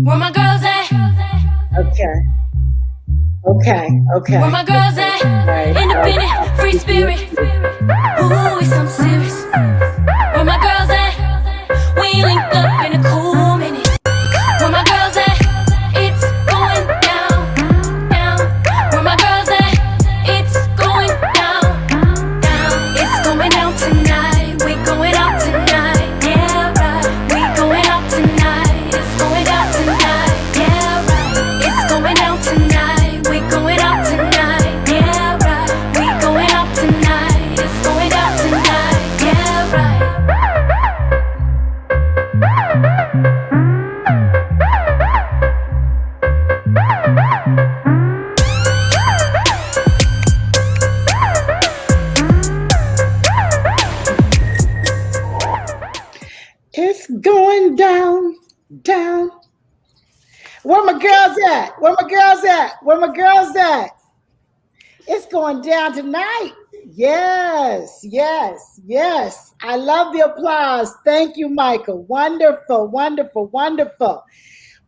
Where my girls at? Okay. Okay. Okay. Where my girls at? Right. Independent, free spirit. Ooh, it's something serious. Where my girls at? We ain't linked up in a cool minute. Where my girls at? It's going down, down. Where my girls at? It's going down, down. It's going down tonight. We going out tonight. Yeah, right. We going out tonight. It's going down tonight. Yeah, right. It's going down tonight. We going out tonight. Yeah, right. We going out tonight. It's going down tonight. Yeah, right. It's going down, down. Where my girls at? Where my girls at? Where my girls at? It's going down tonight. Yes, yes, yes. I love the applause. Thank you, Michael. Wonderful, wonderful, wonderful.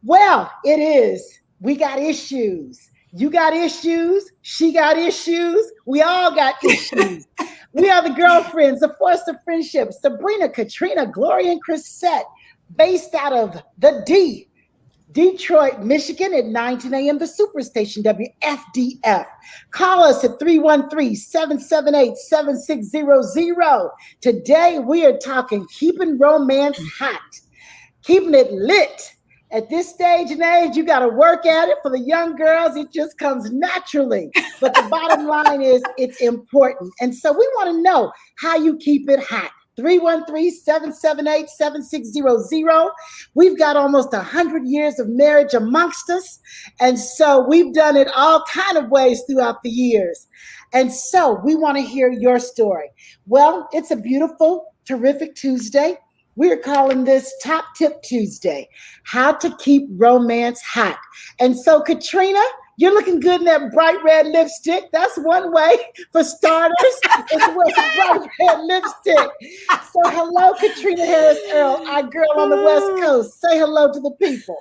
Well, it is. We got issues. You got issues. She got issues. We all got issues. We are the girlfriends, the force of friendship. Sabrina, Caterina, Gloria, and Crisette, based out of the Detroit, Michigan at 19 a.m. The Superstation, WFDF. Call us at 313-778-7600. Today we are talking keeping romance hot, keeping it lit. At this stage and age, you got to work at it. For the young girls, it just comes naturally. But the bottom line is it's important. And so we want to know how you keep it hot. 313-778-7600. We've got almost 100 years of marriage amongst us. And so we've done it all kind of ways throughout the years. And so we want to hear your story. Well, it's a beautiful, terrific Tuesday. We're calling this Top Tip Tuesday, how to keep romance hot. And so, Caterina, you're looking good in that bright red lipstick. That's one way for starters, is to wear some bright red lipstick. So hello, Caterina Harris Earl, our girl on the West Coast. Say hello to the people.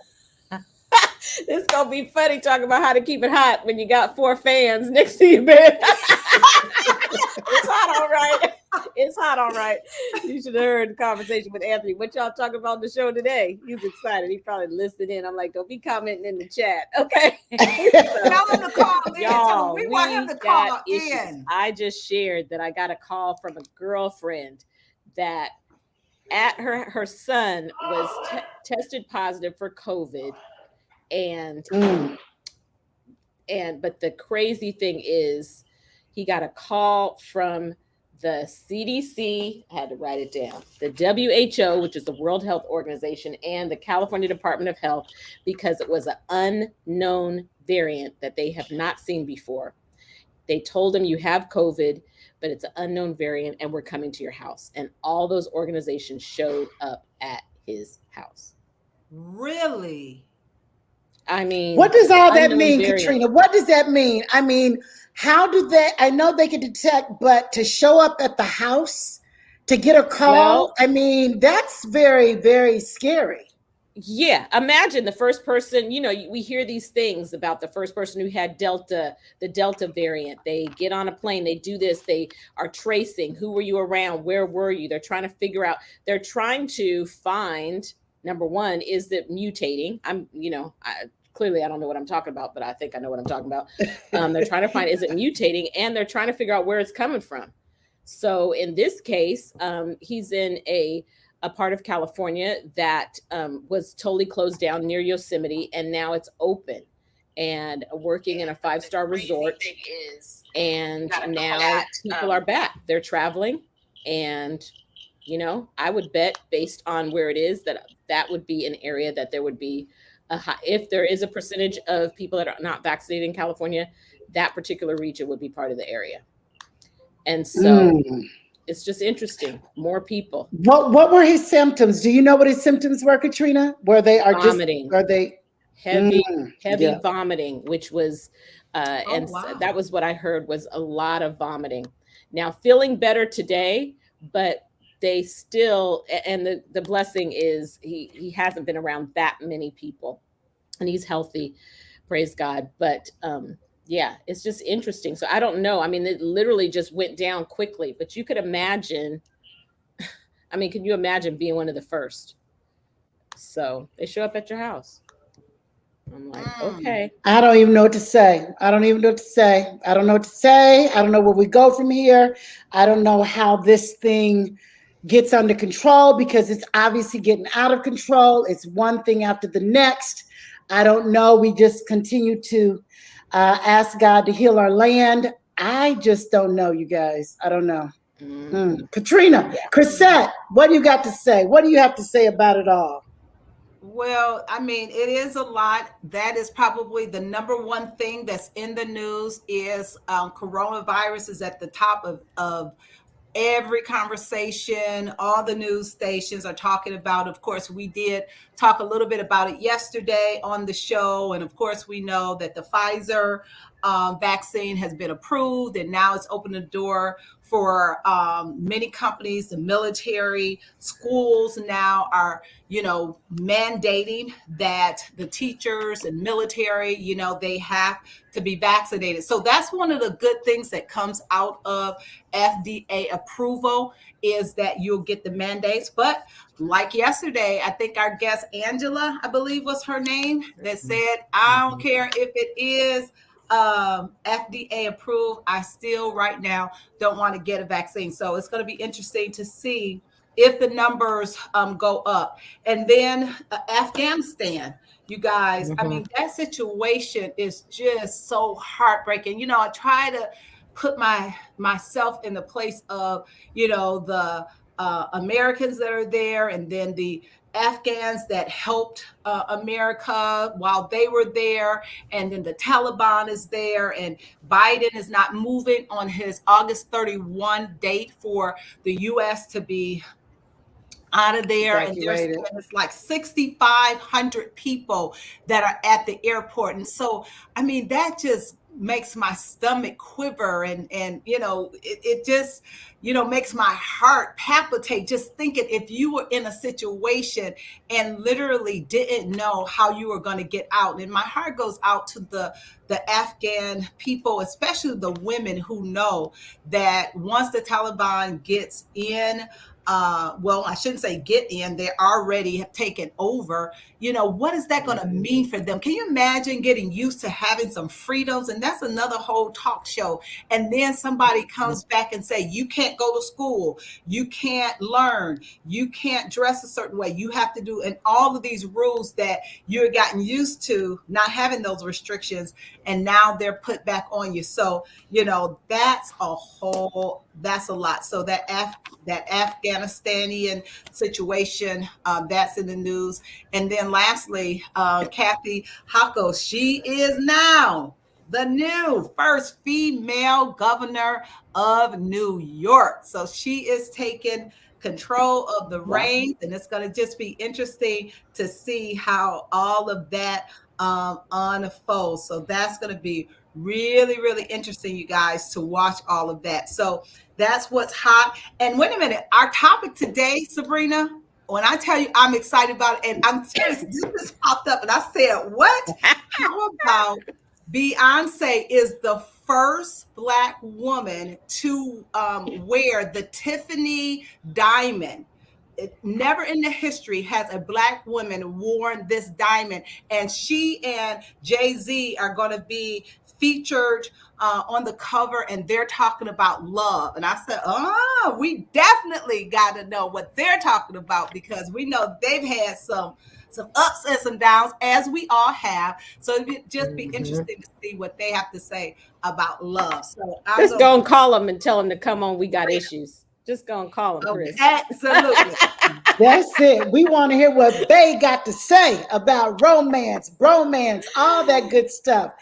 It's gonna be funny talking about how to keep it hot when you got 4 fans next to your bed. It's hot, all right. It's hot, all right. You should have heard the conversation with Anthony. What y'all talking about on the show today? He's excited. He probably listened in. I'm like, don't be commenting in the chat, okay? Tell him to call in. Y'all, We want him to call issues. in. I just shared that I got a call from a girlfriend that at her son was tested positive for COVID. But the crazy thing is he got a call from the CDC, I had to write it down, the WHO, which is the World Health Organization, and the California Department of Health, because it was an unknown variant that they have not seen before. They told him you have COVID, but it's an unknown variant and we're coming to your house. And all those organizations showed up at his house. Really? I mean, what does all that unknown mean, variant. Caterina? What does that mean? I mean, how do they, I know they can detect, but to show up at the house to get a call, Well, I mean, that's very, very scary. yeah, imagine the first person, we hear these things about the first person who had the Delta variant. They get on a plane, they do this, they are tracing, who were you around, where were you? They're trying to figure out, they're trying to find, number one, is it mutating? Clearly I don't know what I'm talking about, but I think I know what I'm talking about. They're trying to find, is it mutating? And they're trying to figure out where it's coming from. So in this case, he's in a part of California that was totally closed down near Yosemite, and now it's open and working in a 5-star resort. And now people are back. They're traveling. And, I would bet, based on where it is, that would be an area that there would be if there is a percentage of people that are not vaccinated in California, that particular region would be part of the area. And so it's just interesting. More people. What were his symptoms? Do you know what his symptoms were, Caterina? Were they vomiting? Heavy yeah. vomiting, which was, that was what I heard, was a lot of vomiting. Now feeling better today, but they still, and the blessing is he hasn't been around that many people. and he's healthy, praise God. But yeah, it's just interesting. So I don't know. I mean, it literally just went down quickly, but you could imagine. I mean, can you imagine being one of the first? So they show up at your house. I'm like, okay. I don't even know what to say. I don't even know what to say. I don't know what to say. I don't know where we go from here. I don't know how this thing gets under control because it's obviously getting out of control. It's one thing after the next. I don't know. We just continue to ask God to heal our land. I just don't know, you guys. I don't know. Caterina, Crisette, what do you got to say? What do you have to say about it all? Well, I mean, it is a lot. That is probably the number one thing that's in the news is coronavirus is at the top of every conversation. All the news stations are talking about. Of course, we did talk a little bit about it yesterday on the show. And of course, we know that the Pfizer vaccine has been approved, and now it's opened the door for many companies, the military, schools now are, mandating that the teachers and military, they have to be vaccinated. So that's one of the good things that comes out of FDA approval is that you'll get the mandates. But like yesterday, I think our guest Angela, I believe was her name, that said, I don't care if it is FDA approved, I still right now don't want to get a vaccine. So it's going to be interesting to see if the numbers go up. And then Afghanistan, you guys, I mean, that situation is just so heartbreaking. I try to put myself in the place of, the Americans that are there, and then the Afghans that helped America while they were there, and then the Taliban is there, and Biden is not moving on his August 31 date for the U.S. to be out of there. And it's like 6,500 people that are at the airport. And so, I mean, that just makes my stomach quiver, and it just makes my heart palpitate just thinking if you were in a situation and literally didn't know how you were going to get out. And my heart goes out to the Afghan people, especially the women who know that once the Taliban gets in, well, I shouldn't say get in, they already have taken over. What is that going to mean for them? Can you imagine getting used to having some freedoms? And that's another whole talk show. And then somebody comes back and say, you can't go to school, you can't learn, you can't dress a certain way, you have to do, and all of these rules that you're gotten used to not having those restrictions, and now they're put back on you. So, that's a lot. So that Afghanistanian situation, that's in the news. And then lastly, Kathy Hochul, she is now the new first female governor of New York. So she is taking control of the reins, and it's going to just be interesting to see how all of that unfolds. So that's going to be really, really interesting, you guys, to watch all of that. So that's what's hot. And wait a minute, our topic today, Sabrina, when I tell you I'm excited about it, and I'm serious, this just popped up and I said, what? How about Beyonce is the first Black woman to wear the Tiffany diamond. Never in the history has a Black woman worn this diamond, and she and Jay-Z are going to be featured on the cover, and they're talking about love. And I said, we definitely got to know what they're talking about, because we know they've had some ups and some downs, as we all have. So it'd just be interesting to see what they have to say about love. So I'm just go and call them and tell them to come on. We got issues. Just go and call them, Chris. Absolutely. That's it. We want to hear what they got to say about romance, bromance, all that good stuff.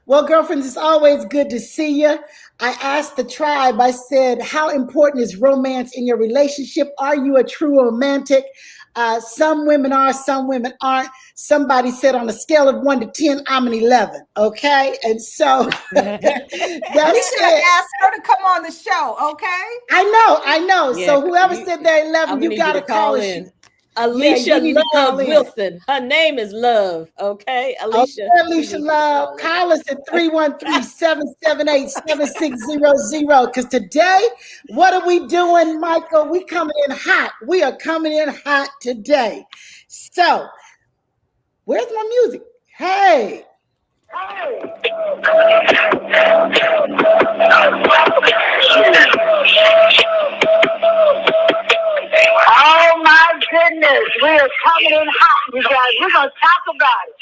Well, girlfriends, it's always good to see you. I asked the tribe, I said, how important is romance in your relationship? Are you a true romantic? Some women are, some women aren't. Somebody said on a scale of 1 to 10, I'm an 11. Okay. And so that's should have asked her to come on the show. Okay. I know. Yeah, So whoever said they're 11, you got to call in. Alicia need to call Love in. Wilson. Her name is Love. Okay, Alicia. Okay, Alicia Love. Call us at 313-778-7600. Because today, what are we doing, Michael? We coming in hot. We are coming in hot today. So, where's my music? Hey. Oh my goodness, we are coming in hot, you guys. We're gonna talk about it.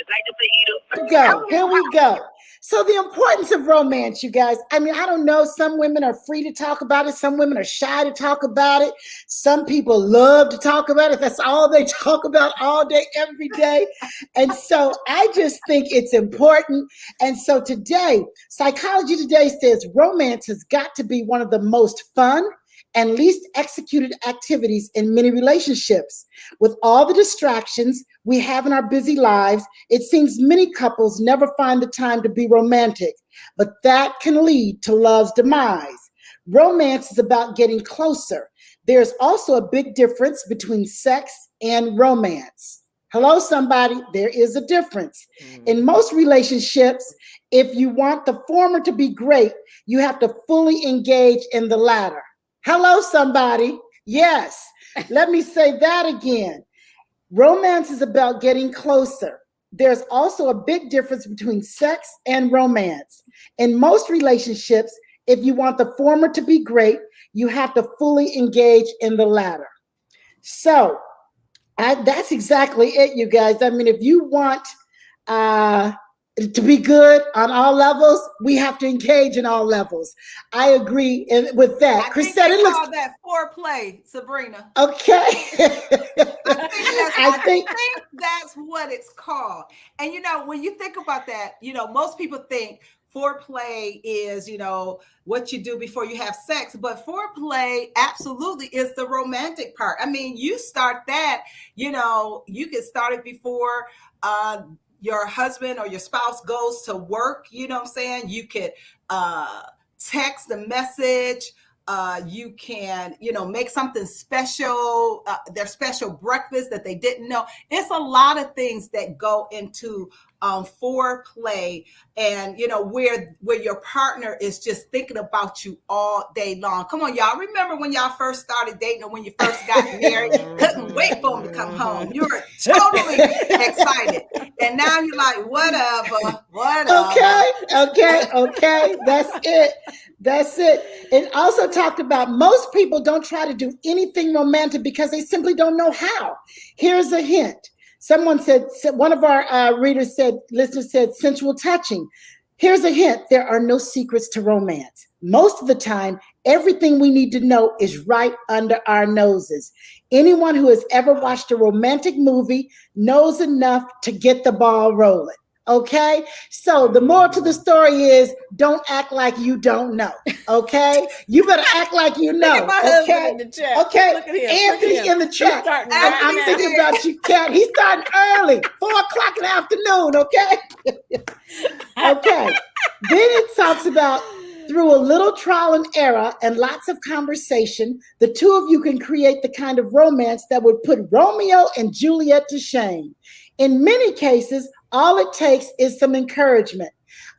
Here we go. So the importance of romance, you guys. I mean, I don't know. Some women are free to talk about it. Some women are shy to talk about it. Some people love to talk about it. That's all they talk about all day, every day. And so I just think it's important. And so today, Psychology Today says romance has got to be one of the most fun and least executed activities in many relationships. With all the distractions we have in our busy lives, it seems many couples never find the time to be romantic, but that can lead to love's demise. Romance is about getting closer. There's also a big difference between sex and romance. Hello, somebody, there is a difference. In most relationships, if you want the former to be great, you have to fully engage in the latter. Hello, somebody. Yes. Let me say that again. Romance is about getting closer. There's also a big difference between sex and romance. In most relationships, if you want the former to be great, you have to fully engage in the latter. So that's exactly it, you guys. I mean, if you want to be good on all levels, we have to engage in all levels. I agree with that. Crisette, it looks that foreplay, Sabrina. Okay. I think that's what it's called. And when you think about that, most people think foreplay is, what you do before you have sex, but foreplay absolutely is the romantic part. I mean, you start that, you can start it before your husband or your spouse goes to work. You know what I'm saying? You could text a message. You can, make something special, their special breakfast that they didn't know. It's a lot of things that go into foreplay, and where your partner is just thinking about you all day long. Come on, y'all. Remember when y'all first started dating or when you first got married? Couldn't wait for him to come home. You were totally excited, and now you're like, whatever. Okay. That's it. It also talked about most people don't try to do anything romantic because they simply don't know how. Here's a hint. Someone said, one of our listeners said, sensual touching. Here's a hint. There are no secrets to romance. Most of the time, everything we need to know is right under our noses. Anyone who has ever watched a romantic movie knows enough to get the ball rolling. Okay, so the moral to the story is don't act like you don't know. Okay, you better act like you know. Okay, in the chat. Okay, Look at him. Anthony in the chat. I'm thinking about you, Cat. He's starting early, 4:00 in the afternoon. Okay, okay. Then it talks about through a little trial and error and lots of conversation, the two of you can create the kind of romance that would put Romeo and Juliet to shame. In many cases, all it takes is some encouragement.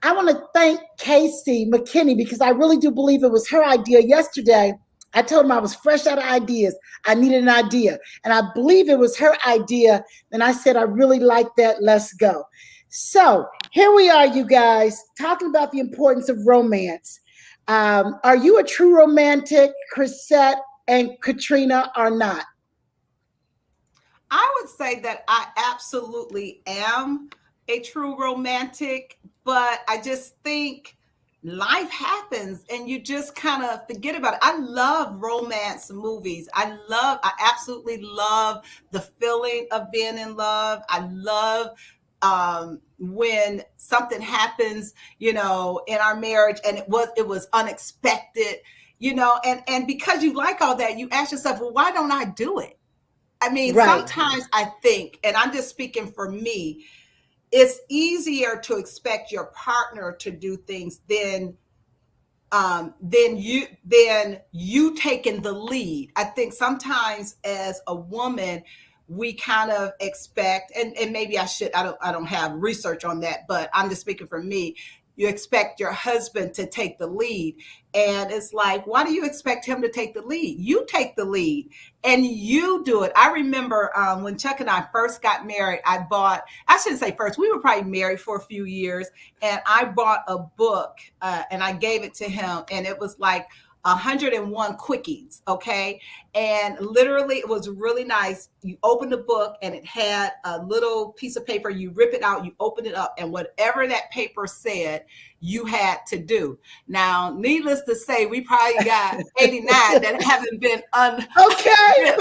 I want to thank Casey McKinney because I really do believe it was her idea yesterday. I told him I was fresh out of ideas. I needed an idea. And I believe it was her idea. And I said, I really like that. Let's go. So here we are, you guys, talking about the importance of romance. Are you a true romantic, Crisette and Caterina, or not? I would say that I absolutely am a true romantic, but I just think life happens and you just kind of forget about it. I love romance movies. I absolutely love the feeling of being in love. I love when something happens, in our marriage and it was unexpected, and because you like all that, you ask yourself, well, why don't I do it? I mean, right. Sometimes I think, and I'm just speaking for me, it's easier to expect your partner to do things than you taking the lead. I think sometimes as a woman, we kind of expect, and maybe I don't have research on that, but I'm just speaking for me. You expect your husband to take the lead. And it's like, why do you expect him to take the lead? You take the lead and you do it. I remember when Chuck and I first got married, I shouldn't say first, we were probably married for a few years. And I bought a book and I gave it to him. And it was like 101 quickies. Okay. And literally it was really nice. You open the book and it had a little piece of paper. You rip it out, you open it up, and whatever that paper said, you had to do. Now, needless to say, we probably got 89 that haven't been Okay.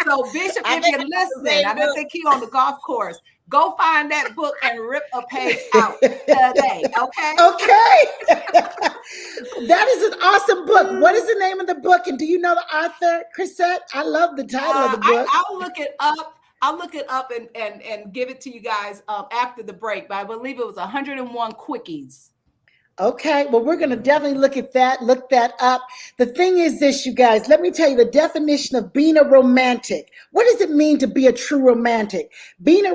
So Bishop, if you're listening, I don't think he's on the golf course. Go find that book and rip a page out today. Okay. That is an awesome book. What is the name of the book? And do you know the author, Crisette? I love the title of the book. I'll look it up. I'll look it up and give it to you guys after the break. But I believe it was 101 quickies. Okay, well, we're going to definitely look that up. The thing is this, you guys, let me tell you the definition of being a romantic. What does it mean to be a true romantic? Being a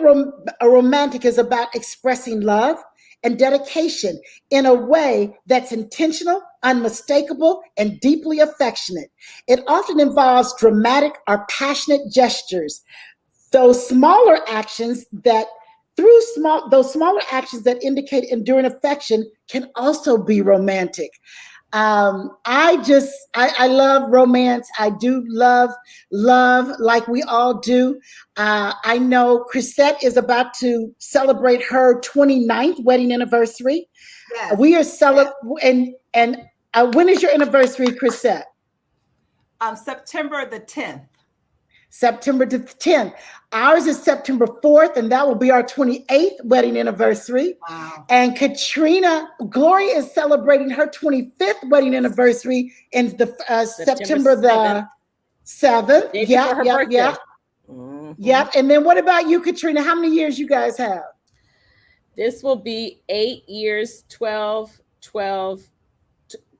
romantic is about expressing love and dedication in a way that's intentional, unmistakable, and deeply affectionate. It often involves dramatic or passionate gestures. Those smaller actions that indicate enduring affection can also be romantic. I love romance. I do love like we all do. I know Crisette is about to celebrate her 29th wedding anniversary. Yes. We are celebrating, and when is your anniversary, Crisette? September the 10th. September the 10th. Ours is September 4th, and that will be our 28th wedding anniversary. Wow. And Gloria is celebrating her 25th wedding anniversary in the September the 7th. Yeah. Mm-hmm. Yep. And then what about you, Caterina? How many years you guys have? This will be 8 years, 12,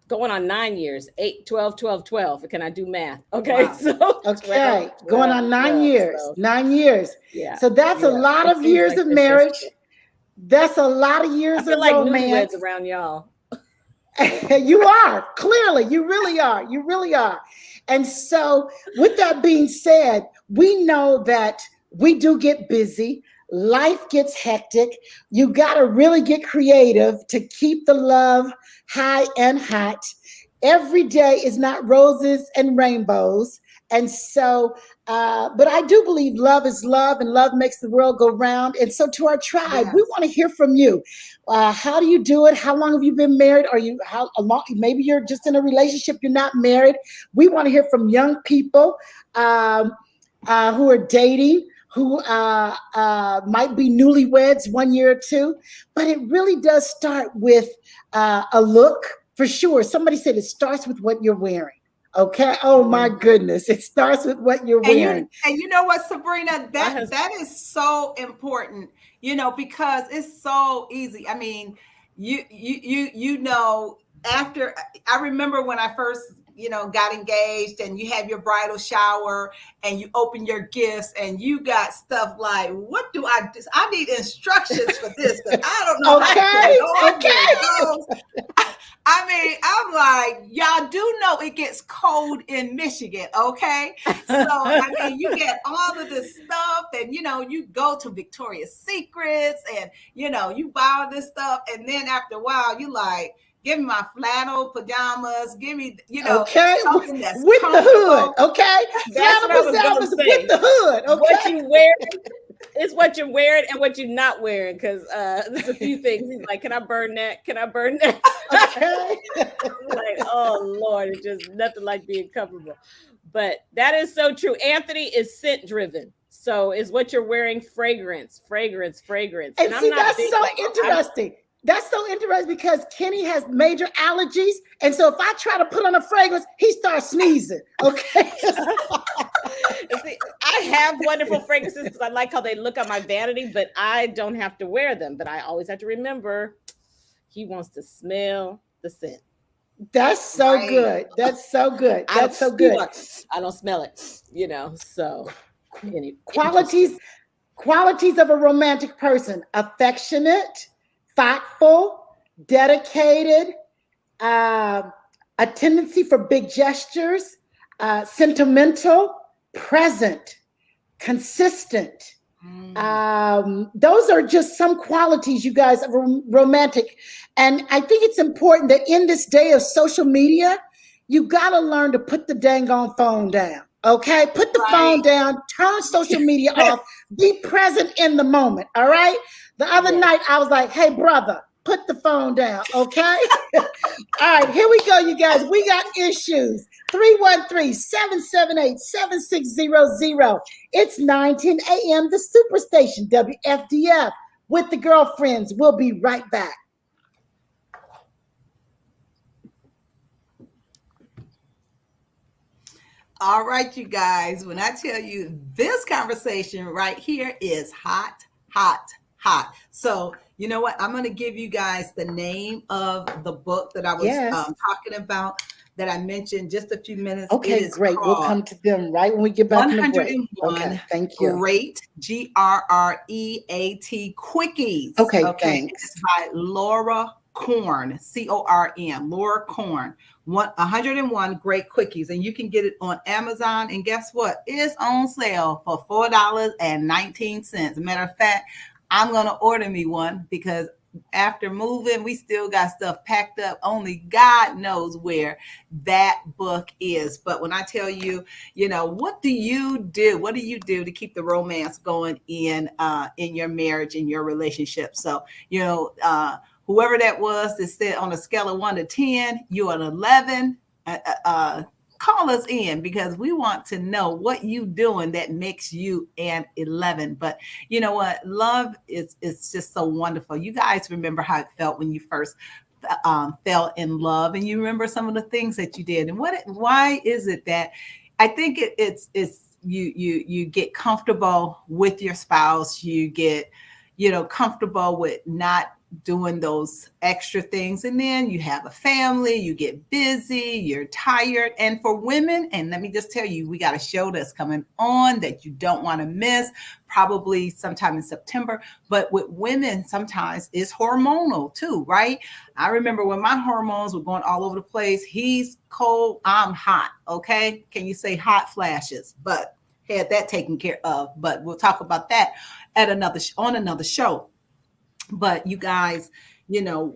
going on 9 years, 8, 12, 12, 12. Can I do math? Okay. Wow. So okay. 12, going on 9 years. So, 9 years. Yeah. So that's a lot of years of marriage. That's a lot of years of like romance newlyweds around y'all. You are, clearly. You really are. And so with that being said, we know that we do get busy. Life gets hectic. You got to really get creative to keep the love high and hot. Every day is not roses and rainbows. And so, but I do believe love is love, and love makes the world go round. And so to our tribe, yes, we want to hear from you. How do you do it? How long have you been married? How long? Maybe you're just in a relationship, you're not married. We want to hear from young people who are dating, who might be newlyweds 1 year or two. But it really does start with a look, for sure. Somebody said it starts with what you're wearing. Okay. Oh my goodness. It starts with what you're wearing. And you know what, Sabrina, that is so important, because it's so easy. I mean, after, I remember when I first, got engaged, and you have your bridal shower and you open your gifts and you got stuff like, what do I do? I need instructions for this, because I don't know how to go. I mean, I'm like, y'all do know it gets cold in Michigan, okay? So, I mean, you get all of this stuff, and, you go to Victoria's Secrets, and, you buy all this stuff, and then after a while, you like, give me my flannel pajamas, give me, something that's with the hood, okay? Flannel pajamas with the hood, okay? What you wear is what you're wearing and what you're not wearing, because there's a few things. He's like, can I burn that? Okay. Like, oh Lord, it's just nothing like being comfortable. But that is so true. Anthony is scent driven. So is what you're wearing fragrance. And see, that's so interesting. That's so interesting, because Kenny has major allergies. And so if I try to put on a fragrance, he starts sneezing. Okay. See, I have wonderful fragrances because I like how they look on my vanity, but I don't have to wear them. But I always have to remember, he wants to smell the scent. That's so good. That's so good. That's so good. I don't smell it, so. Qualities of a romantic person: affectionate, thoughtful, dedicated, a tendency for big gestures, sentimental, present, consistent. Those are just some qualities, you guys, of romantic. And I think it's important that in this day of social media, you got to learn to put the dang on phone down. Okay, put the phone down, turn social media off, be present in the moment. All right. The other night I was like, hey, brother, put the phone down. Okay. All right, here we go, you guys. We got issues. 313-778-7600. It's 9:10 a.m. The Superstation, WFDF, with the girlfriends. We'll be right back. All right, you guys, when I tell you this conversation right here is hot, hot, hot. So, you know what? I'm going to give you guys the name of the book that I was talking about that I mentioned just a few minutes. Okay, great. We'll come to them right when we get back from the break. Okay, thank you. Great, GRREAT Quickies. Okay, thanks. It's by Laura Korn, CORM, Laura Korn. 101 great quickies, and you can get it on Amazon. And guess what? It's on sale for $4.19. Matter of fact, I'm gonna order me one because after moving, we still got stuff packed up. Only God knows where that book is. But when I tell you, you know, what do you do? What do you do to keep the romance going in your marriage, in your relationship? So, you know, whoever that was that said on a scale of 1 to 10, you're an 11. Call us in because we want to know what you doing that makes you an 11. But you know what? Love is just so wonderful. You guys remember how it felt when you first fell in love, and you remember some of the things that you did. And why is it that I think it's you get comfortable with your spouse, you get, you know, comfortable with not doing those extra things, and then you have a family, you get busy, you're tired. And for women, and let me just tell you, we got a show that's coming on that you don't want to miss, probably sometime in September. But with women, sometimes it's hormonal too, right? I remember when my hormones were going all over the place. He's cold, I'm hot. Okay, can you say hot flashes? But had that taken care of. But we'll talk about that at another show. But you guys, you know,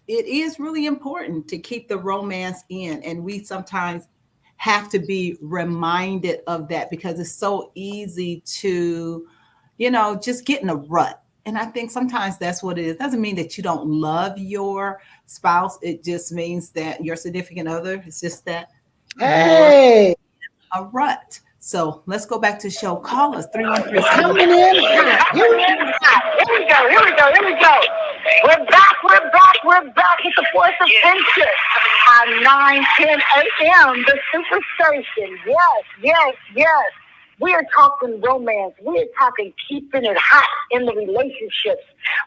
it is really important to keep the romance in. And we sometimes have to be reminded of that because it's so easy to, you know, just get in a rut. And I think sometimes that's what it is. It doesn't mean that you don't love your spouse. It just means that your significant other is just that a rut. So let's go back to the show. Call us 313. Coming in. Here we go. We're back with the voice of friendship on 9:10 a.m. The Superstation. Yes. We are talking romance. We're talking keeping it hot in the relationships.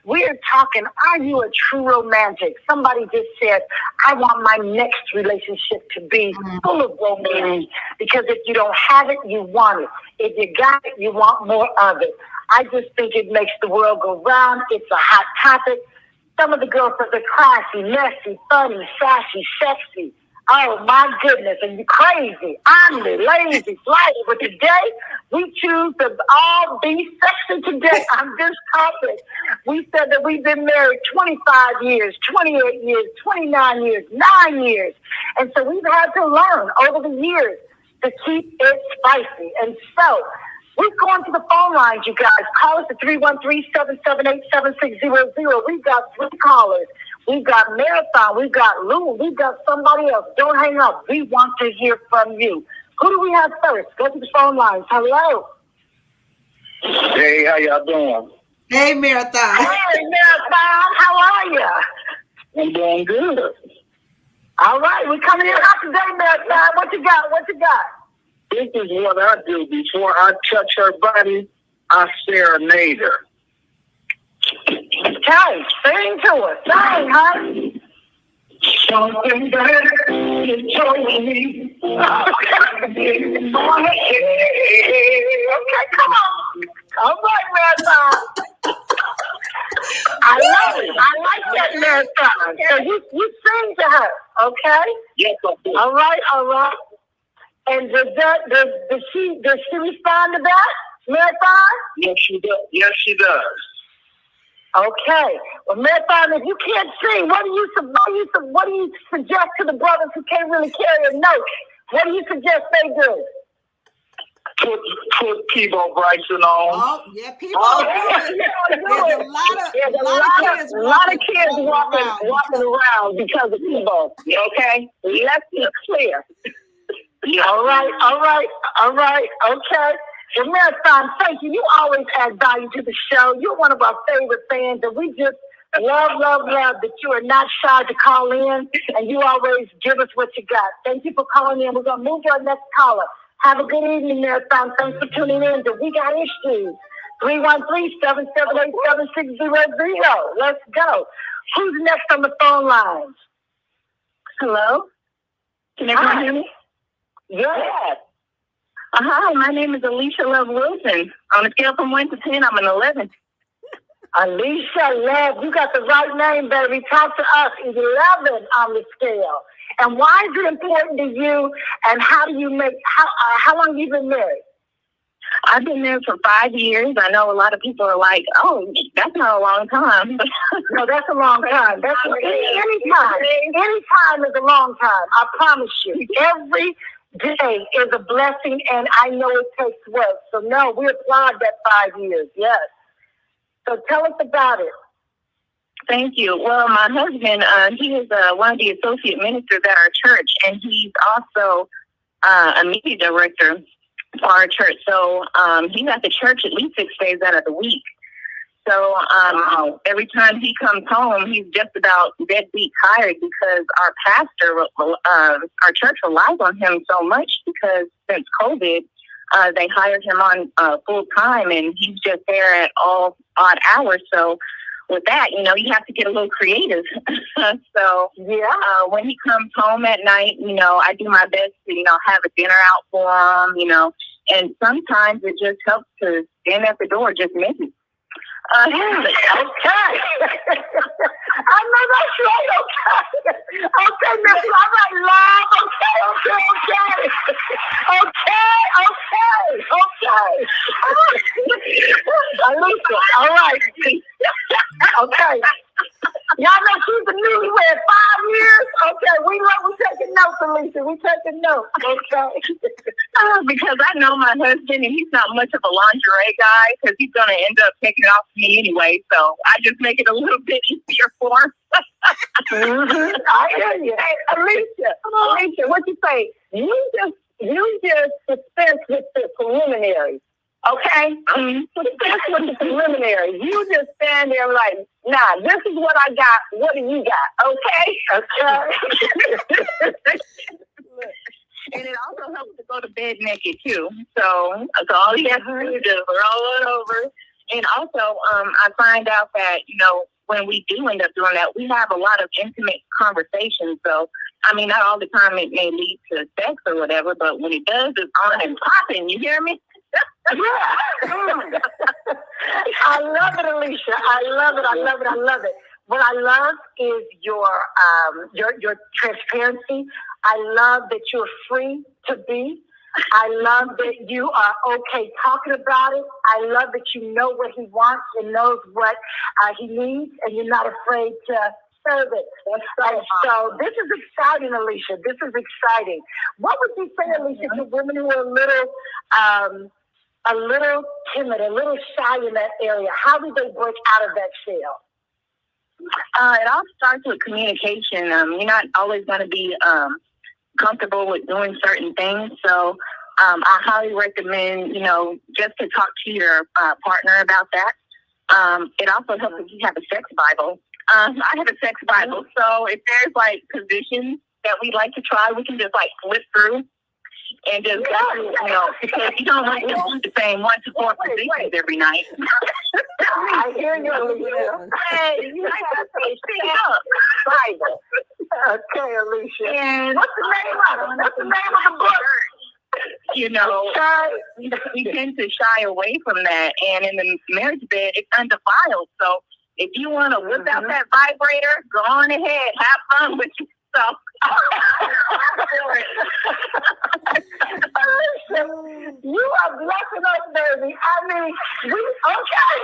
We're talking, are you a true romantic? Somebody just said, I want my next relationship to be full of romance, because if you don't have it, you want it. If you got it, you want more of it. I just think it makes the world go round. It's a hot topic. Some of the girlfriends are classy, messy, funny, sassy, sexy. Oh my goodness, and you crazy, ornery, lazy, flighty. But today, we choose to all be sexy today on this topic. We said that we've been married 25 years, 28 years, 29 years, 9 years. And so we've had to learn over the years to keep it spicy. And so we're going to the phone lines, you guys. Call us at 313-778-7600. We've got 3 callers. We've got Marathon. We've got Lou. We've got somebody else. Don't hang up. We want to hear from you. Who do we have first? Go to the phone lines. Hello. Hey, how y'all doing? Hey, Marathon. Hey, Marathon. How are you? I'm doing good. All right. We're coming in hot today, Marathon. What you got? This is what I do. Before I touch her body, I serenade her. Okay, sing to us. Sing, honey. Something that you told me. Okay, come on. All right, Marathon. I love it. I like that Marathon. So you sing to her, okay? Yes, okay. All right. And does she respond to that, Marathon? Yes, she does. Okay. Well, Marathon, if you can't sing, what do you suggest to the brothers who can't really carry a note? What do you suggest they do? Put keyboard Bryson on. Oh, yeah, people are doing it. There's a lot of kids walking around because of keyboard. Okay? Let's be clear. All right. Okay. Well, Marathon, thank you. You always add value to the show. You're one of our favorite fans, and we just love that you are not shy to call in, and you always give us what you got. Thank you for calling in. We're going to move to our next caller. Have a good evening, Marathon. Thanks for tuning in to We Got Issues. 313-778-7600. Let's go. Who's next on the phone lines? Hello? Can everyone hear me? Yes. Hi, my name is Alicia Love Wilson. On a scale from 1 to 10, I'm an 11. Alicia Love, you got the right name, baby. Talk to us. 11 on the scale. And why is it important to you? And how do you how long have you been married? I've been married for 5 years. I know a lot of people are like, oh, that's not a long time. No, that's a long time. That's any time is a long time. I promise you. Every day is a blessing, and I know it takes work. So, no, we applaud that 5 years, yes. So tell us about it. Thank you. Well, my husband, he is one of the associate ministers at our church, and he's also a media director for our church. So he's at the church at least 6 days out of the week. So every time he comes home, he's just about deadbeat tired because our pastor, our church relies on him so much because since COVID, they hired him on full time, and he's just there at all odd hours. So with that, you have to get a little creative. So when he comes home at night, I do my best to, have a dinner out for him, and sometimes it just helps to stand at the door, just maybe. Okay. I know that's right. Okay, Miss. All right, love. Okay. Alicia, all right. Okay. Y'all know she's a newlywed 5 years? Okay, we taking notes, Alicia. We taking notes. Okay. Because I know my husband, and he's not much of a lingerie guy because he's going to end up taking it off me anyway. So I just make it a little bit easier for him. I hear you. Hey, Alicia, what you say? You just dispense with the preliminaries. Okay? Dispense with the preliminaries. You just stand there like, nah, this is what I got. What do you got? Okay? And it also helps to go to bed naked too. So all you have to do is just roll it over. And also, I find out that, when we do end up doing that, we have a lot of intimate conversations. So, not all the time it may lead to sex or whatever, but when it does, it's on and popping. You hear me? Yeah. I love it, Alicia. I love it. What I love is your transparency. I love that you're free to be. I love that you are okay talking about it. I love that you know what he wants and knows what he needs, and you're not afraid to serve it. So this is exciting, Alicia. This is exciting. What would you say, Alicia, to women who are a little timid, a little shy in that area? How do they break out of that shell? It all starts with communication. You're not always going to be comfortable with doing certain things. So I highly recommend, just to talk to your partner about that. It also helps if you have a sex Bible. I have a sex Bible. So if there's positions that we like to try, we can just flip through and just go, because you don't want to do the same 1 to 4 positions every night. I hear you. Hey, you have to stay up. Bible. Okay, Alicia. And What's the name of it? What's the name of the book? you know, we tend to shy away from that. And in the marriage bed, it's undefiled. So if you want to whip out that vibrator, go on ahead. Have fun with yourself. You are blessing us, baby. I mean, okay.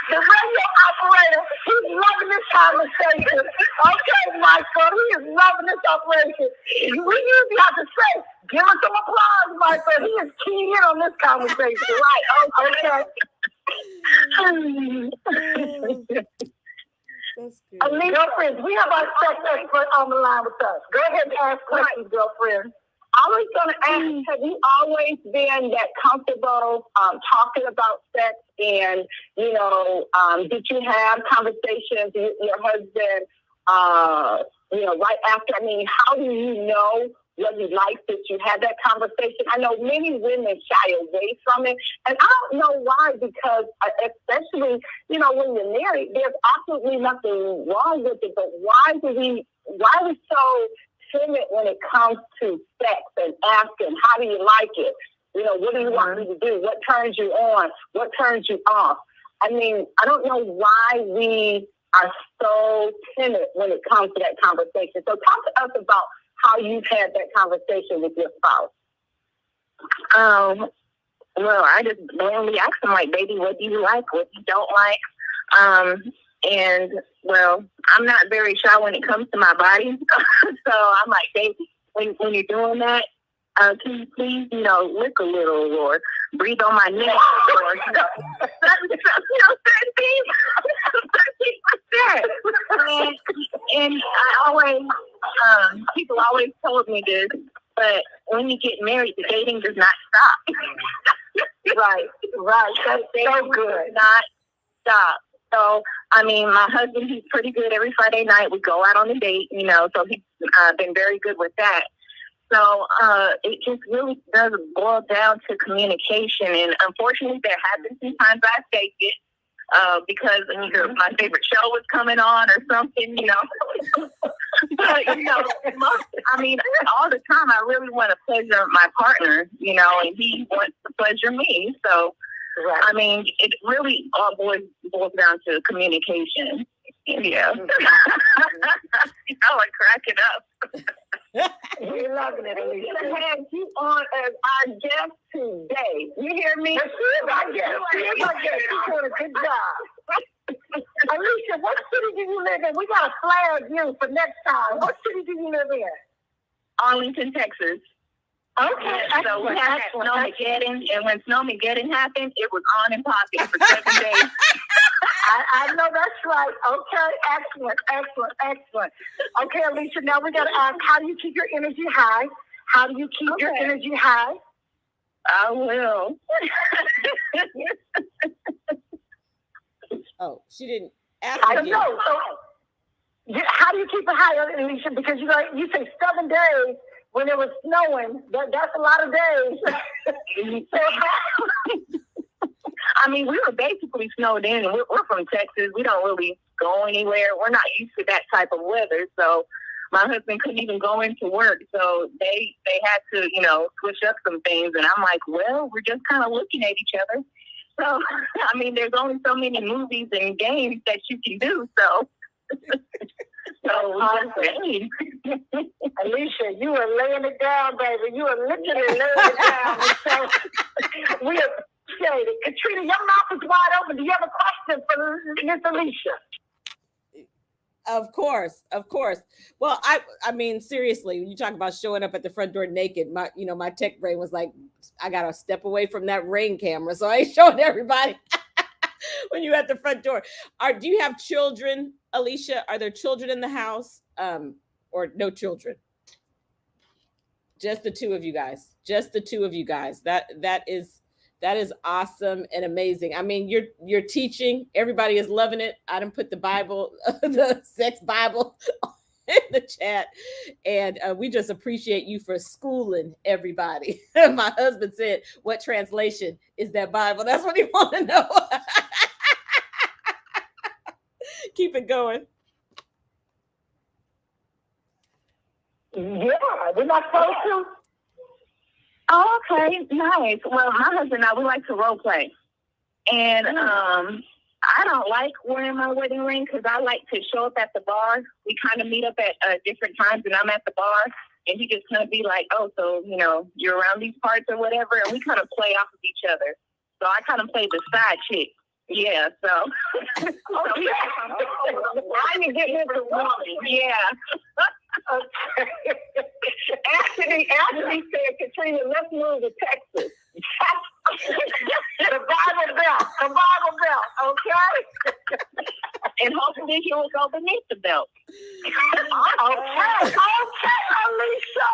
The radio operator, he's loving this conversation. Okay, Michael, he is loving this operation. We usually have to say, give us some applause, Michael. He is keying in on this conversation. Right, okay. That's good. Girlfriends, we have our sex expert on the line with us. Go ahead and ask questions, girlfriend. I was going to ask, have you always been that comfortable talking about sex? And, you know, did you have conversations with your husband, you know, right after? I mean, how do you know whether you like that you had that conversation? I know many women shy away from it. And I don't know why, because especially, you know, when you're married, there's absolutely nothing wrong with it. But why are we so timid when it comes to sex and asking, how do you like it? You know, what do you want me to do? What turns you on? What turns you off? I mean, I don't know why we are so timid when it comes to that conversation. So talk to us about how you've had that conversation with your spouse. Well, I just blandly ask them, like, baby, what do you like? What you don't like? And, well, I'm not very shy when it comes to my body. So I'm like, baby, when you're doing that, can you please, you know, lick a little or breathe on my neck or, you know, certain things like that. And I always, people always told me this, but when you get married, the dating does not stop. Right. That's so good. Not stop. So, I mean, my husband, he's pretty good every Friday night. We go out on a date, you know, so he's been very good with that. So it just really does boil down to communication. And unfortunately, there have been some times I faked it because either my favorite show was coming on or something, you know. But, you know, I mean, all the time I really want to pleasure my partner, you know, and he wants to pleasure me. So, right. I mean, it really all boils down to communication. Yeah. I like cracking up. We're loving it, Alicia. I have you on as our guest today. You hear me? Yes, she is our guest. She's doing a good job. Alicia, what city do you live in? We got to flag you for next time. What city do you live in? Arlington, Texas. Okay. So we had that Snowmageddon, and when Snowmageddon happened, it was on and popping for 7 days. I know that's right. Okay, excellent. Okay, Alicia, now we got to ask, how do you keep your energy high? How do you keep your energy high? I will. Oh, she didn't ask. I don't know. So, how do you keep it high, Alicia? Because you say 7 days when it was snowing. That's a lot of days. I mean, we were basically snowed in. We're from Texas. We don't really go anywhere. We're not used to that type of weather. So my husband couldn't even go into work. So they had to, you know, switch up some things. And I'm like, well, we're just kind of looking at each other. So, I mean, there's only so many movies and games that you can do. So, Alicia, you are laying it down, baby. You are literally laying it down. And so we appreciate it. Caterina, your mouth is wide open. Do you have a question for Miss Alicia? Of course. Well, I mean, seriously, when you talk about showing up at the front door naked, my tech brain was like, I gotta step away from that Ring camera, so I ain't showing everybody when you're at the front door. Do you have children, Alicia? Are there children in the house, or no children? Just the two of you guys. That is awesome and amazing. I mean, you're teaching. Everybody is loving it. I done put the Bible, the sex Bible in the chat. And we just appreciate you for schooling everybody. My husband said, what translation is that Bible? That's what he wanted to know. Keep it going. Yeah, we're not supposed to. Oh, okay, nice. Well, my husband and I, we like to role play. And I don't like wearing my wedding ring because I like to show up at the bar. We kind of meet up at different times, and I'm at the bar, and he just kind of be like, oh, so, you know, you're around these parts or whatever, and we kind of play off of each other. So I kind of play the side chick. Yeah, so. Now you get into woman. Yeah. Okay. Anthony said, Caterina, let's move to Texas. the Bible belt, okay? And hopefully he will go beneath the belt. Okay, Alicia.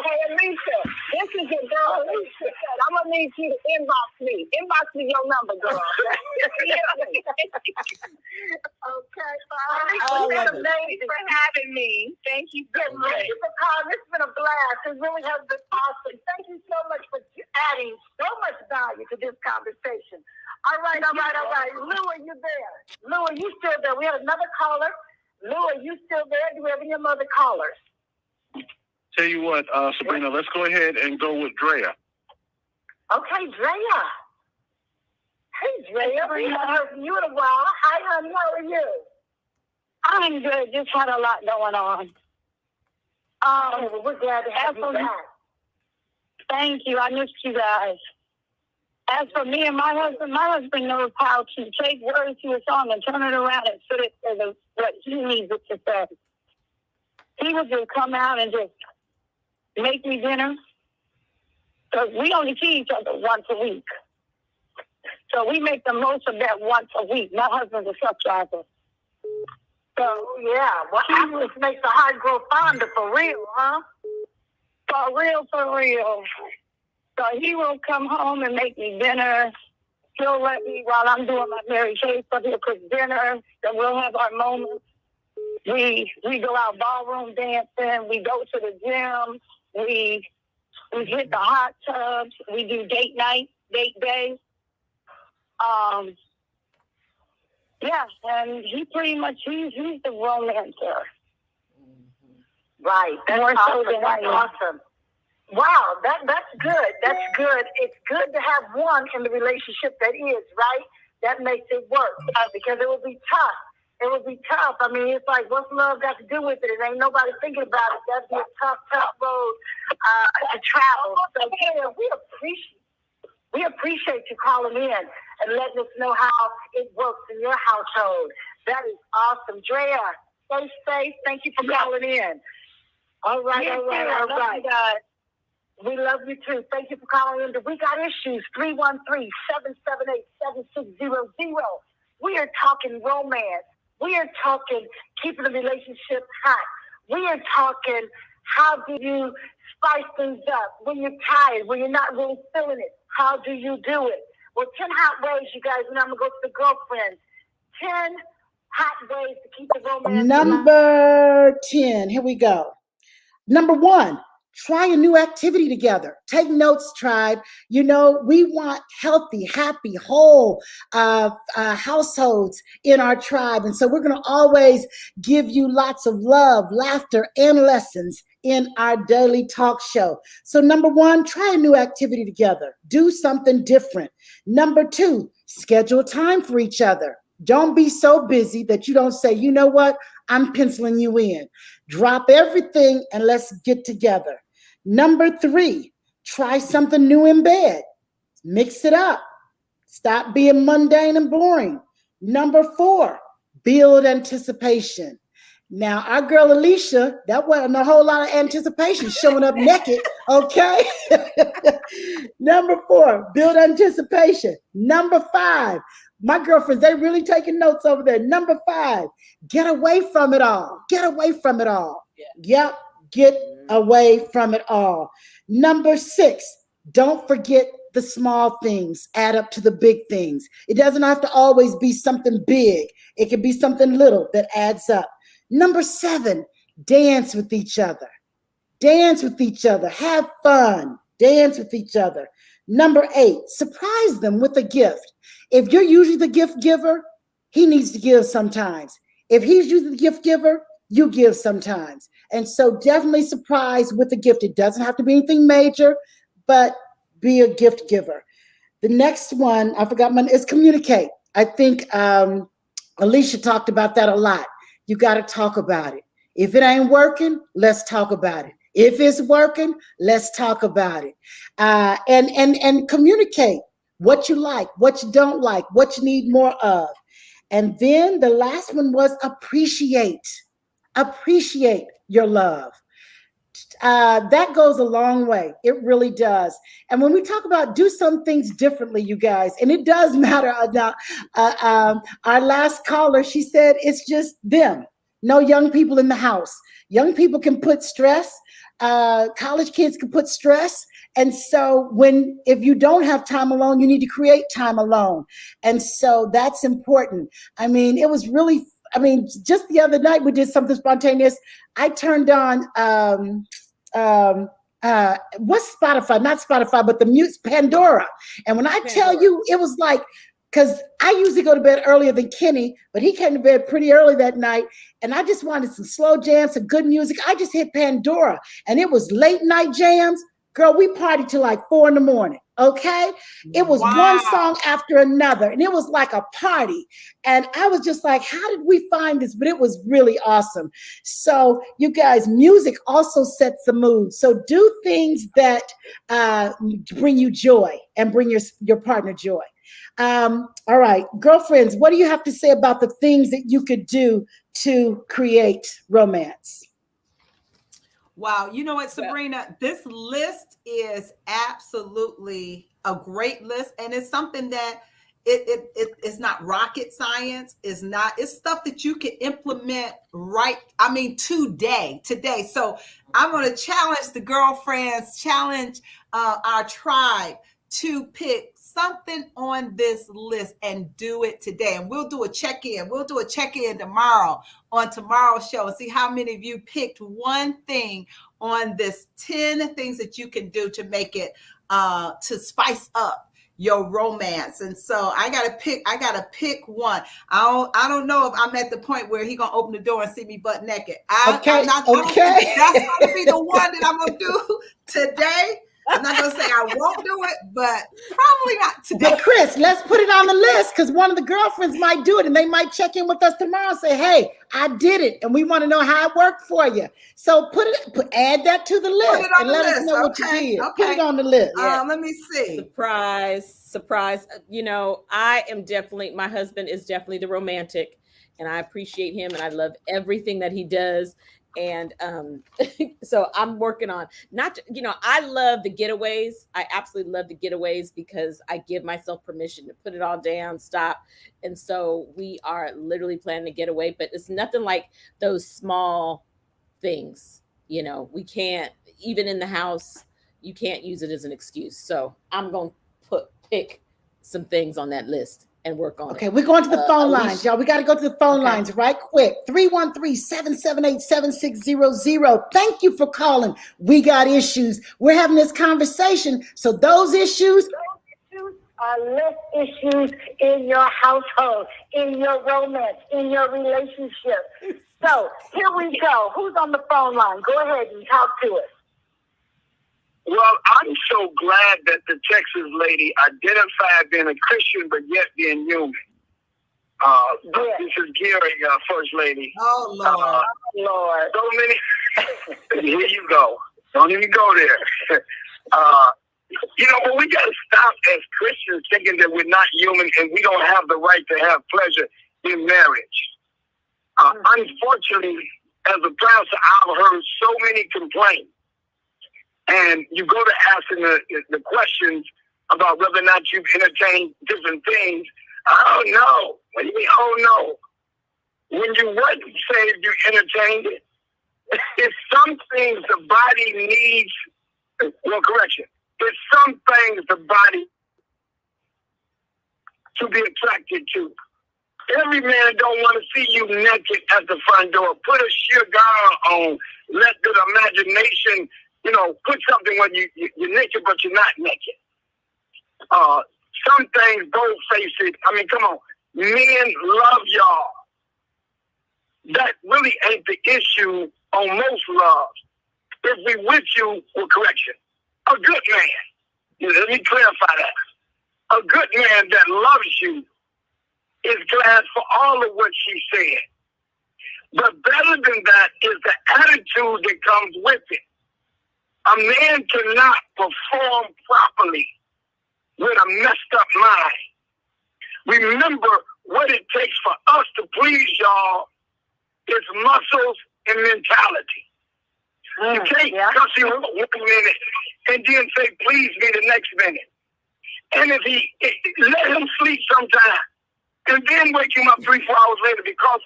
Hey, Alicia, this is your girl, Alicia. I'm going to need you to inbox me. Inbox me your number, girl. Okay. Thank you for having me. Thank you so much. Thank you for calling. It's been a blast. It really has been awesome. Thank you so much for adding so much value to this conversation. All right. Lou, are you there? Lou, are you still there? We have another caller. Lou, are you still there? Do we have any other callers? Tell you what, Sabrina, let's go ahead and go with Drea. Okay, Drea. Hey, Drea. We haven't heard from you in a while. Hi, honey. How are you? I'm good. Just had a lot going on. Well, we're glad to have you back. Thank you. I missed you guys. As for me and my husband knows how to take words to a song and turn it around and fit it to what he needs it to say. He would just come out and just make me dinner. Because we only see each other once a week. So we make the most of that once a week. My husband's a truck driver. So, yeah, well, Alice makes the heart grow fonder for real, huh? For real. So he will come home and make me dinner. He'll let me, while I'm doing my Mary Kay stuff, he'll cook dinner. Then we'll have our moments. We go out ballroom dancing. We go to the gym. We hit the hot tubs. We do date night, date day. Yeah, and he pretty much, he's the romancer. Right. That's awesome. Wow, that's good. That's good. It's good to have one in the relationship that is, right? That makes it work because it will be tough. It would be tough. I mean, it's like, what's love got to do with it? It ain't nobody thinking about it. That'd be a tough road to travel. So, yeah, we appreciate you calling in and letting us know how it works in your household. That is awesome. Drea, stay safe. Thank you for calling in. All right. We love you too. Thank you for calling in. We Got Issues, 313-778-7600. We are talking romance. We are talking keeping the relationship hot. We are talking how do you spice things up when you're tired, when you're not really feeling it. How do you do it? Well, 10 hot ways, you guys, and I'm going to go to the girlfriends. 10 hot ways to keep the romance. Number 10, here we go. Number 1, try a new activity together. Take notes, tribe. You know, we want healthy, happy, whole households in our tribe. And so we're going to always give you lots of love, laughter, and lessons in our daily talk show. So number 1, try a new activity together. Do something different. Number 2, schedule time for each other. Don't be so busy that you don't say, you know what, I'm penciling you in. Drop everything and let's get together. Number 3, try something new in bed. Mix it up. Stop being mundane and boring. Number 4, build anticipation. Now, our girl Alicia, that wasn't a whole lot of anticipation, showing up naked, okay? Number 4, build anticipation. Number 5, my girlfriends, they really taking notes over there. Number 5, get away from it all. Get away from it all. Yep, get away from it all. Number 6, don't forget the small things add up to the big things. It doesn't have to always be something big. It can be something little that adds up. Number 7, dance with each other. Dance with each other. Have fun. Dance with each other. Number 8, surprise them with a gift. If you're usually the gift giver, he needs to give sometimes. if he's usually the gift giver, you give sometimes. And so definitely surprise with the gift. It doesn't have to be anything major, but be a gift giver. The next one, I forgot my, is communicate. I think Alicia talked about that a lot. You got to talk about it. If it ain't working, let's talk about it. If it's working, let's talk about it. And communicate what you like, what you don't like, what you need more of. And then the last one was appreciate. Appreciate your love. That goes a long way. It really does. And when we talk about do some things differently, you guys, and it does matter. Our last caller, she said it's just them. No young people in the house. Young people can put stress. College kids can put stress. And so if you don't have time alone, you need to create time alone. And so that's important. I mean, it was really, just the other night we did something spontaneous. I turned on, what's Spotify? Not Spotify, but the music, Pandora. And when I tell you, it was like, because I usually go to bed earlier than Kenny, but he came to bed pretty early that night. And I just wanted some slow jams, some good music. I just hit Pandora and it was late night jams. Girl, we partied till like 4 a.m. Okay. It was one song after another and it was like a party. And I was just like, how did we find this? But it was really awesome. So you guys, music also sets the mood. So do things that bring you joy and bring your partner joy. All right, girlfriends, what do you have to say about the things that you could do to create romance? Wow. You know what, Sabrina, this list is absolutely a great list. And it's something that it's not rocket science. It's stuff that you can implement today. So I'm going to challenge the girlfriends, challenge our tribe to pick something on this list and do it today. And we'll do a check-in. We'll do a check-in tomorrow on tomorrow's show and see how many of you picked one thing on this 10 things that you can do to make it, to spice up your romance. And so I gotta pick one. I don't know if I'm at the point where he gonna open the door and see me butt naked. That's gonna be the one that I'm gonna do today. I'm not going to say I won't do it, but probably not today. But Chris, let's put it on the list because one of the girlfriends might do it and they might check in with us tomorrow and say, hey, I did it. And we want to know how it worked for you. So add that to the list and let us know what you did. Okay. Put it on the list. Let me see. Surprise. You know, my husband is definitely the romantic and I appreciate him and I love everything that he does. And so I'm working on I love the getaways. I absolutely love the getaways because I give myself permission to put it all down, stop. And so we are literally planning to get away, but it's nothing like those small things. You know, we can't, even in the house, you can't use it as an excuse. So I'm going to pick some things on that list and work on it. Okay, we're going to the phone lines, y'all. We got to go to the phone lines right quick. 313-778-7600. Thank you for calling. We got issues. We're having this conversation. So those issues are less issues in your household, in your romance, in your relationship. So here we go. Who's on the phone line? Go ahead and talk to us. Well, I'm so glad that the Texas lady identified being a Christian, but yet being human. This is Gary, First Lady. Oh, Lord. Lord. So many. Here you go. Don't even go there. But we got to stop as Christians thinking that we're not human and we don't have the right to have pleasure in marriage. Unfortunately, as a pastor, I've heard so many complaints. And you go to asking the questions about whether or not you've entertained different things. Oh, no. What do you mean, oh, no? When you weren't saved, you entertained it. It's some things the body needs. Well, correction. There's some things the body to be attracted to. Every man don't want to see you naked at the front door. Put a sheer gown on. Let the imagination, put something when you're naked, but you're not naked. Some things, don't face it. I mean, come on. Men love y'all. that really ain't the issue on most loves. If we with you with correction. A good man, let me clarify that. A good man that loves you is glad for all of what she said. But better than that is the attitude that comes with it. A man cannot perform properly with a messed up mind. Remember, what it takes for us to please y'all is muscles and mentality. You can't cuss him 1 minute and then say, please me the next minute. And let him sleep sometime and then wake him up 3-4 hours later, because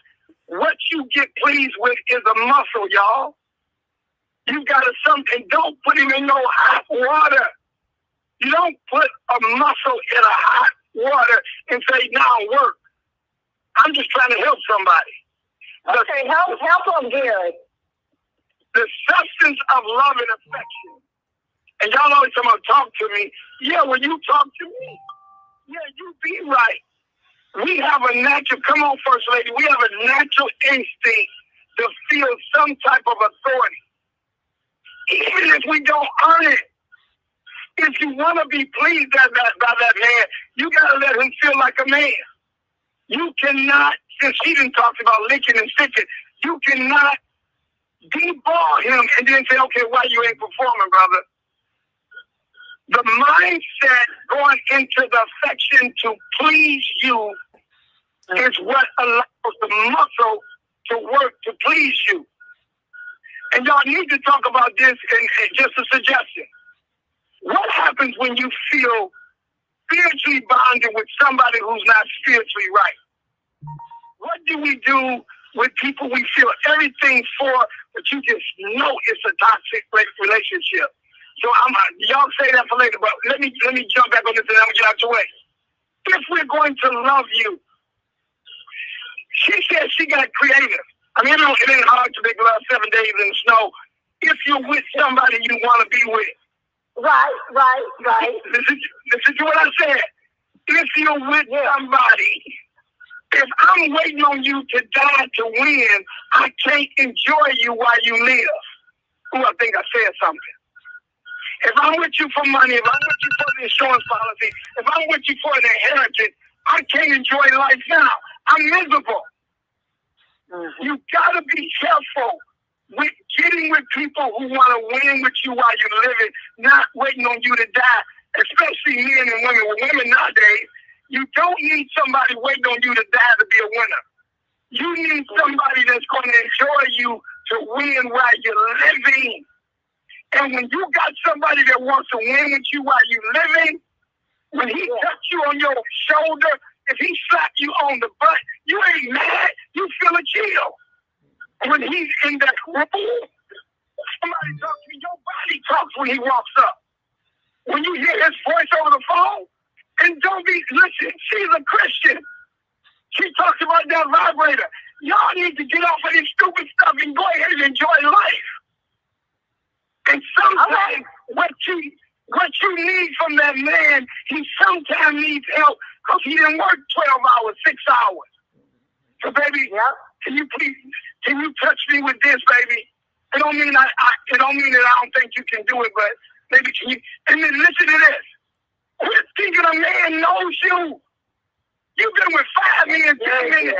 what you get pleased with is a muscle, y'all. You got to something. Don't put him in no hot water. You don't put a muscle in a hot water and say, now work. I'm just trying to help somebody. Okay, help him, Gary. The substance of love and affection. And y'all always come out talk to me. Yeah, when you talk to me, yeah, you be right. We have a natural, come on, First Lady, we have a natural instinct to feel some type of authority. Even if we don't earn it. If you want to be pleased by that man, you got to let him feel like a man. You cannot, since he didn't talk about licking and sticking, you cannot deball him and then say, okay, why you ain't performing, brother? The mindset going into the affection to please you is what allows the muscle to work to please you. And y'all need to talk about this, and just a suggestion. What happens when you feel spiritually bonded with somebody who's not spiritually right? What do we do with people we feel everything for, but you just know it's a toxic relationship? So y'all say that for later, but let me jump back on this and I'm gonna get out your way. If we're going to love you, she said she got creative. I mean, it ain't hard to make love 7 days in the snow if you're with somebody you want to be with. Right. Listen to what I said. If you're with somebody, if I'm waiting on you to die to win, I can't enjoy you while you live. Ooh, I think I said something. If I'm with you for money, if I'm with you for the insurance policy, if I'm with you for an inheritance, I can't enjoy life now. I'm miserable. Mm-hmm. You gotta be careful with getting with people who want to win with you while you're living, not waiting on you to die, especially men and women. With women nowadays, you don't need somebody waiting on you to die to be a winner. You need somebody that's going to enjoy you to win while you're living. And when you got somebody that wants to win with you while you're living, when he touched you on your shoulder, if he slapped you on the butt, you ain't mad. You feel a chill. When he's in that room, somebody talks to me, your body talks when he walks up. When you hear his voice over the phone, and don't be, listen, she's a Christian. She talks about that vibrator. Y'all need to get off of this stupid stuff and go ahead and enjoy life. And sometimes what you need from that man, he sometimes needs help because he didn't work 12 hours, 6 hours. So baby, can you touch me with this, baby? It don't mean that I don't think you can do it, but maybe can you? And then listen to this. Quit thinking a man knows you. You've been with 5 men, 10 men.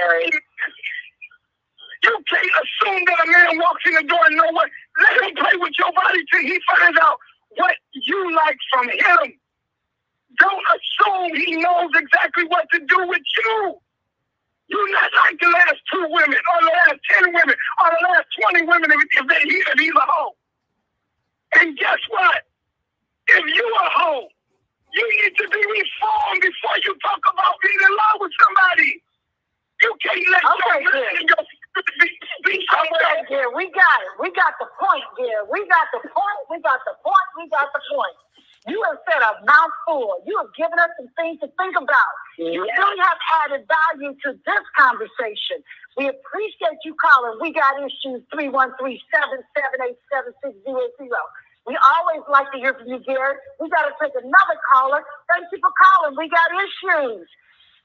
You can't assume that a man walks in the door and know what. Let him play with your body till he finds out what you like from him. Don't assume he knows exactly what to do with you. You're not like the last 2 women, or the last 10 women, or the last 20 women if he's a hoe. And guess what? If you a hoe, you need to be reformed before you talk about being in love with somebody. You can't let dear, we got it. We got the point, dear. We got the point. You have said a mouthful. You have given us some things to think about. You really have added value to this conversation. We appreciate you calling. We got issues 313-778-7600. We always like to hear from you, Gary. We got to take another caller. Thank you for calling. We got issues.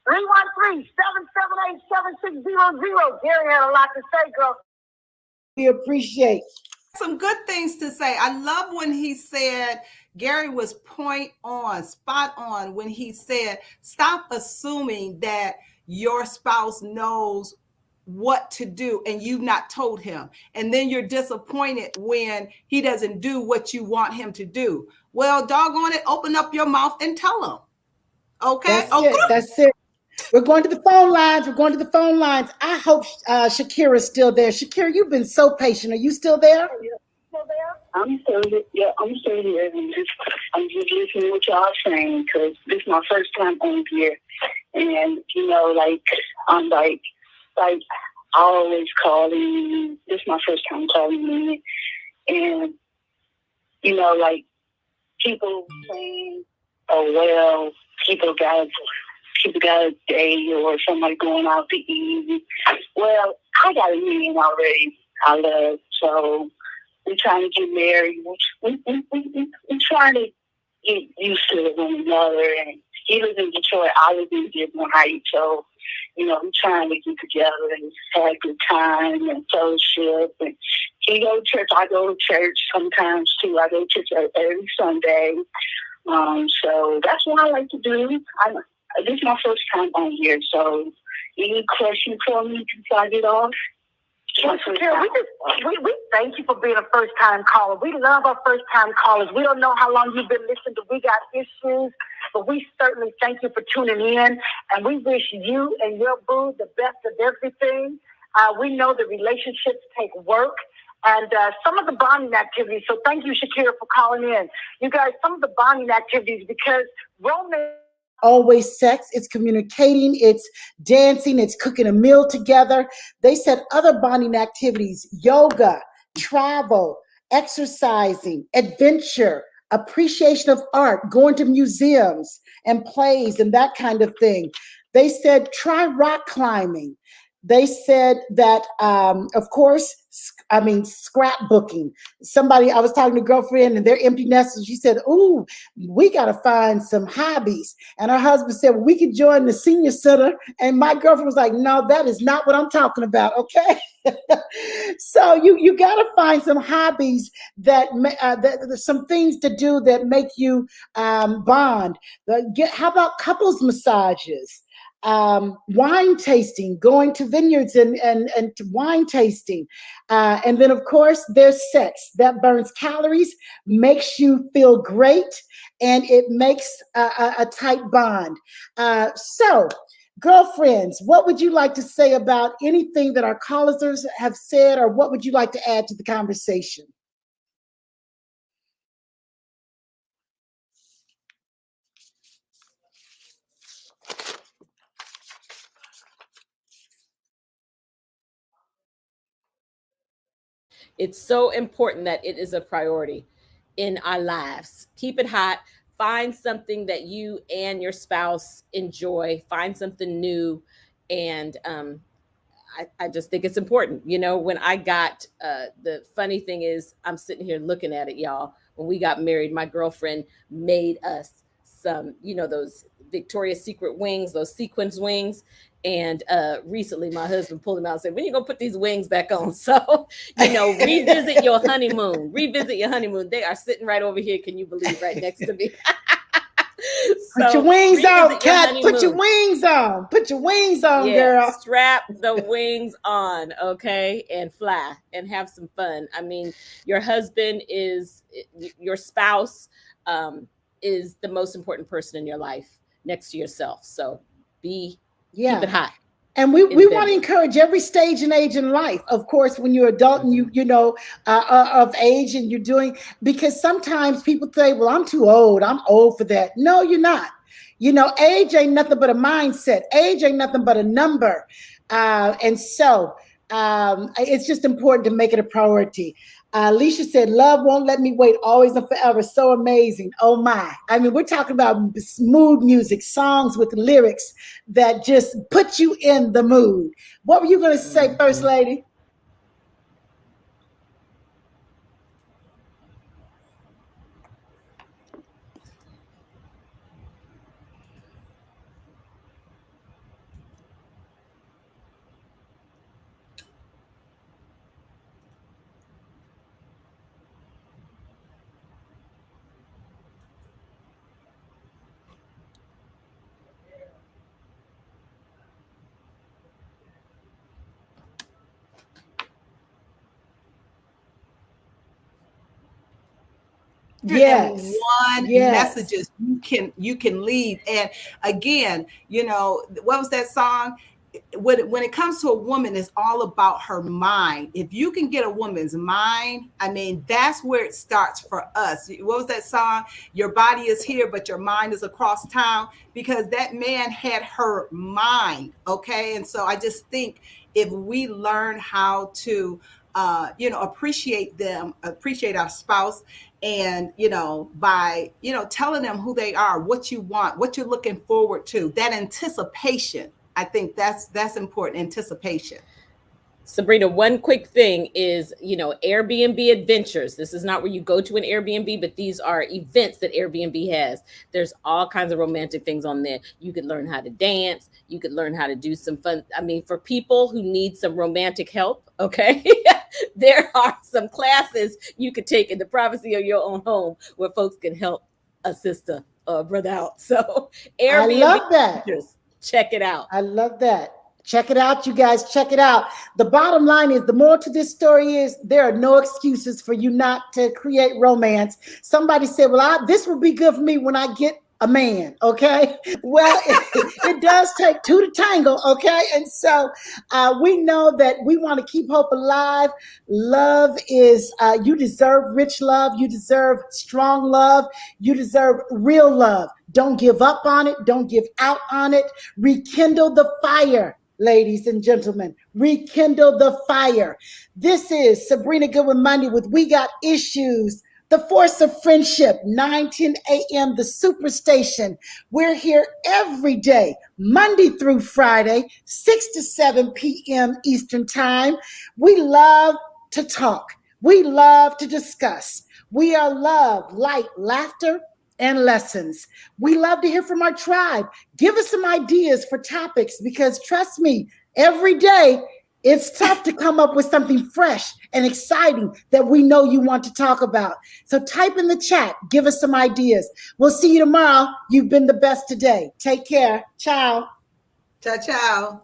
313-778-7600. Gary had a lot to say, girl. We appreciate. Some good things to say. I love when he said, Gary was spot on when he said, stop assuming that your spouse knows what to do and you've not told him. And then you're disappointed when he doesn't do what you want him to do. Well, doggone it, open up your mouth and tell him. Okay? That's it. We're going to the phone lines. I hope Shakira's still there. Shakira, you've been so patient. Are you still there? I'm still here. Yeah, I'm still here. I'm just listening to what y'all saying because this is my first time on here. And, I'm like, I always calling you. This is my first time calling you. And, people saying, oh, well, people got a day or somebody going out to eat. Well, I got a man already I love, so we're trying to get married. We're trying to get used to one another. And he lives in Detroit, I live in Dearborn Heights, so, we're trying to get together and have a good time and fellowship. And he go to church, I go to church sometimes too. I go to church every Sunday. So that's what I like to do. This is my first time on here, so any question for me before I get off? Carol, we thank you for being a first-time caller. We love our first-time callers. We don't know how long you've been listening to We Got Issues, but we certainly thank you for tuning in, and we wish you and your boo the best of everything. We know the relationships take work, and some of the bonding activities, so thank you, Shakira, for calling in. You guys, some of the bonding activities, because romance always sex, it's communicating, it's dancing, it's cooking a meal together. They said other bonding activities: yoga, travel, exercising, adventure, appreciation of art, going to museums and plays and that kind of thing. They said try rock climbing. They said that, of course, scrapbooking. I was talking to a girlfriend and they're empty nesters. She said, ooh, we got to find some hobbies. And her husband said, well, we could join the senior center. And my girlfriend was like, no, that is not what I'm talking about. Okay. So you got to find some hobbies that some things to do that make you bond. How about couples massages? Wine tasting, going to vineyards and to wine tasting. And then, of course, there's sex that burns calories, makes you feel great, and it makes a tight bond. So, girlfriends, what would you like to say about anything that our callers have said, or what would you like to add to the conversation? It's so important that it is a priority in our lives. Keep it hot. Find something that you and your spouse enjoy. Find something new. And I just think it's important. When I got, the funny thing is, I'm sitting here looking at it, y'all. When we got married, my girlfriend made us some, those Victoria's Secret wings, those sequins wings. And recently my husband pulled them out and said, when are you going to put these wings back on? So, revisit your honeymoon. Revisit your honeymoon. They are sitting right over here. Can you believe, right next to me? Put your wings on, Kat. Put your wings on. Put your wings on, girl. Strap the wings on, okay? And fly and have some fun. I mean, your husband is, your spouse is the most important person in your life next to yourself. So keep it hot. And we want to encourage every stage and age in life. Of course, when you're adult and you of age and you're doing, because sometimes people say, well, I'm too old. I'm old for that. No, you're not. Age ain't nothing but a mindset. Age ain't nothing but a number. And so it's just important to make it a priority. Alicia said, love won't let me wait, always and forever. So amazing. Oh my. I mean, we're talking about mood music, songs with lyrics that just put you in the mood. What were you going to say, First Lady? Yes. One Yes. messages you can leave. And again, you know, what was that song? When it comes to a woman, it's all about her mind. If you can get a woman's mind, I mean, that's where it starts for us. What was that song? Your body is here, but your mind is across town, because that man had her mind. Okay. And so I just think if we learn how to, appreciate our spouse, and, by, telling them who they are, what you want, what you're looking forward to, that anticipation. I think that's important, anticipation. Sabrina, one quick thing is, Airbnb adventures. This is not where you go to an Airbnb, but these are events that Airbnb has. There's all kinds of romantic things on there. You could learn how to dance. You could learn how to do some fun. I mean, for people who need some romantic help, okay, there are some classes you could take in the privacy of your own home where folks can help a sister or a brother out. So Airbnb I love that. adventures, check it out. I love that. Check it out, you guys. Check it out. The bottom line is, the moral to this story is, there are no excuses for you not to create romance. Somebody said, well, this will be good for me when I get a man. Okay. Well, it does take two to tango. Okay. And so we know that we want to keep hope alive. Love is, you deserve rich love. You deserve strong love. You deserve real love. Don't give up on it. Don't give out on it. Rekindle the fire. Ladies and gentlemen, rekindle the fire. This is Sabrina Goodwin Monday with We Got Issues, the force of friendship, 9:10 a.m., the Superstation. We're here every day, Monday through Friday, 6 to 7 p.m. Eastern Time. We love to talk. We love to discuss. We are love, light, laughter, and lessons. We love to hear from our tribe. Give us some ideas for topics, because trust me, every day it's tough to come up with something fresh and exciting that we know you want to talk about. So type in the chat, give us some ideas. We'll see you tomorrow. You've been the best today. Take care. Ciao. Ciao, ciao.